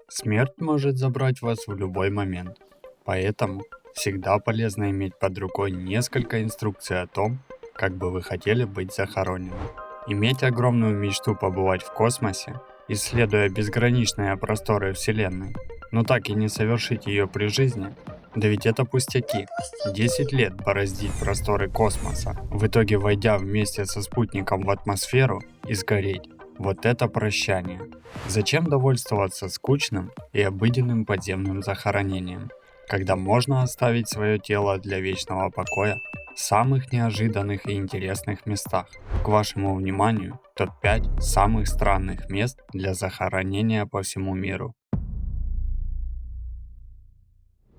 Смерть может забрать вас в любой момент, поэтому всегда полезно иметь под рукой несколько инструкций о том, как бы вы хотели быть захоронены. Иметь огромную мечту побывать в космосе, исследуя безграничные просторы Вселенной, но так и не совершить ее при жизни, да ведь это пустяки. 10 лет бороздить просторы космоса, в итоге войдя вместе со спутником в атмосферу и сгореть. Вот это прощание. Зачем довольствоваться скучным и обыденным подземным захоронением, когда можно оставить свое тело для вечного покоя в самых неожиданных и интересных местах? К вашему вниманию топ-5 самых странных мест для захоронения по всему миру.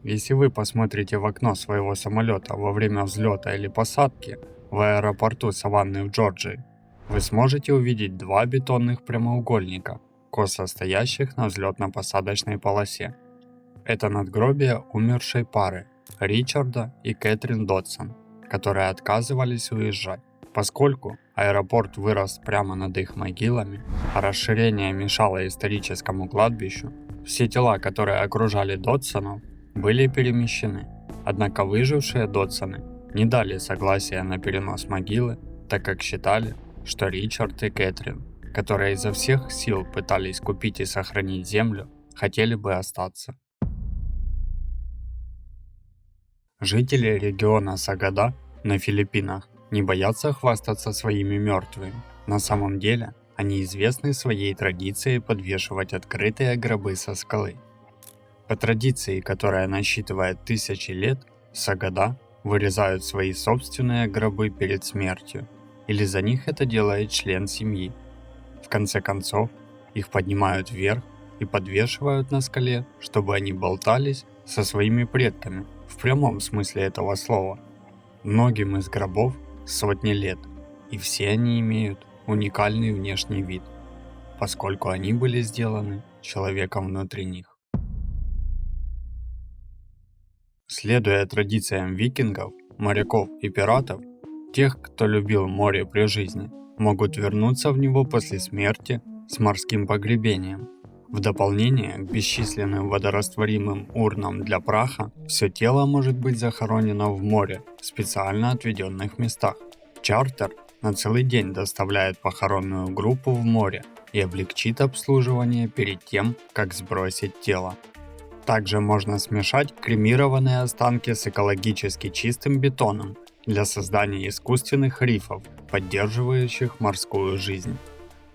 Если вы посмотрите в окно своего самолета во время взлета или посадки в аэропорту Саванны в Джорджии, вы сможете увидеть два бетонных прямоугольника, косо стоящих на взлетно-посадочной полосе. Это надгробие умершей пары Ричарда и Кэтрин Додсон, которые отказывались уезжать. Поскольку аэропорт вырос прямо над их могилами, а расширение мешало историческому кладбищу, все тела, которые окружали Додсонов, были перемещены. Однако выжившие Додсоны не дали согласия на перенос могилы, так как считали, что Ричард и Кэтрин, которые изо всех сил пытались купить и сохранить землю, хотели бы остаться. Жители региона Сагада на Филиппинах не боятся хвастаться своими мертвыми. На самом деле, они известны своей традицией подвешивать открытые гробы со скалы. По традиции, которая насчитывает тысячи лет, Сагада вырезают свои собственные гробы перед смертью, или за них это делает член семьи. В конце концов, их поднимают вверх и подвешивают на скале, чтобы они болтались со своими предками, в прямом смысле этого слова. Многим из гробов сотни лет, и все они имеют уникальный внешний вид, поскольку они были сделаны человеком внутри них. Следуя традициям викингов, моряков и пиратов, тех, кто любил море при жизни, могут вернуться в него после смерти с морским погребением. В дополнение к бесчисленным водорастворимым урнам для праха, все тело может быть захоронено в море в специально отведенных местах. Чартер на целый день доставляет похоронную группу в море и облегчит обслуживание перед тем, как сбросить тело. Также можно смешать кремированные останки с экологически чистым бетоном для создания искусственных рифов, поддерживающих морскую жизнь.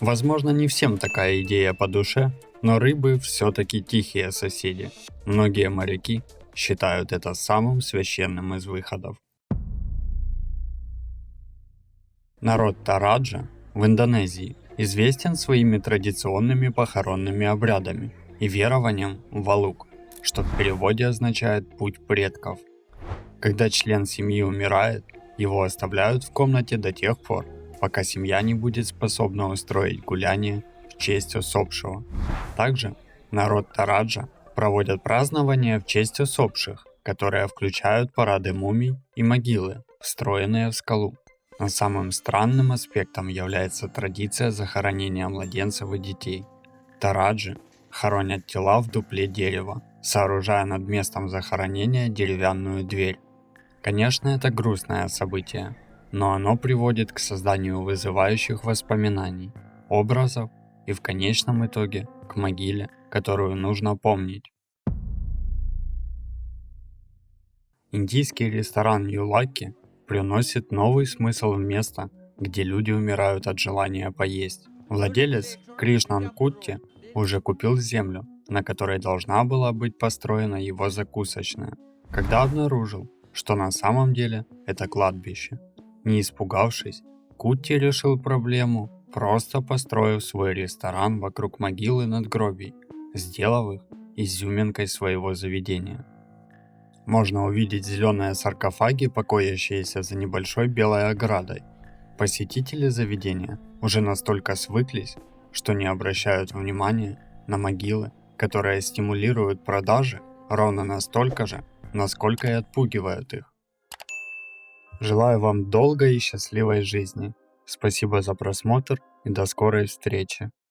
Возможно, не всем такая идея по душе, но рыбы все-таки тихие соседи. Многие моряки считают это самым священным из выходов. Народ Тораджа в Индонезии известен своими традиционными похоронными обрядами и верованием в Валук, что в переводе означает «путь предков». Когда член семьи умирает, его оставляют в комнате до тех пор, пока семья не будет способна устроить гуляние в честь усопшего. Также народ Тораджа проводят празднования в честь усопших, которые включают парады мумий и могилы, встроенные в скалу. Но самым странным аспектом является традиция захоронения младенцев и детей. Тораджи хоронят тела в дупле дерева, сооружая над местом захоронения деревянную дверь. Конечно, это грустное событие, но оно приводит к созданию вызывающих воспоминаний, образов и в конечном итоге к могиле, которую нужно помнить. Индийский ресторан Юлаки приносит новый смысл в место, где люди умирают от желания поесть. Владелец Кришнан Кутти уже купил землю, на которой должна была быть построена его закусочная, когда обнаружил, что на самом деле это кладбище. Не испугавшись, Кутти решил проблему, просто построив свой ресторан вокруг могилы надгробий, сделав их изюминкой своего заведения. Можно увидеть зеленые саркофаги, покоящиеся за небольшой белой оградой. Посетители заведения уже настолько свыклись, что не обращают внимания на могилы, которые стимулируют продажи ровно настолько же, насколько и отпугивают их. Желаю вам долгой и счастливой жизни. Спасибо за просмотр и до скорой встречи.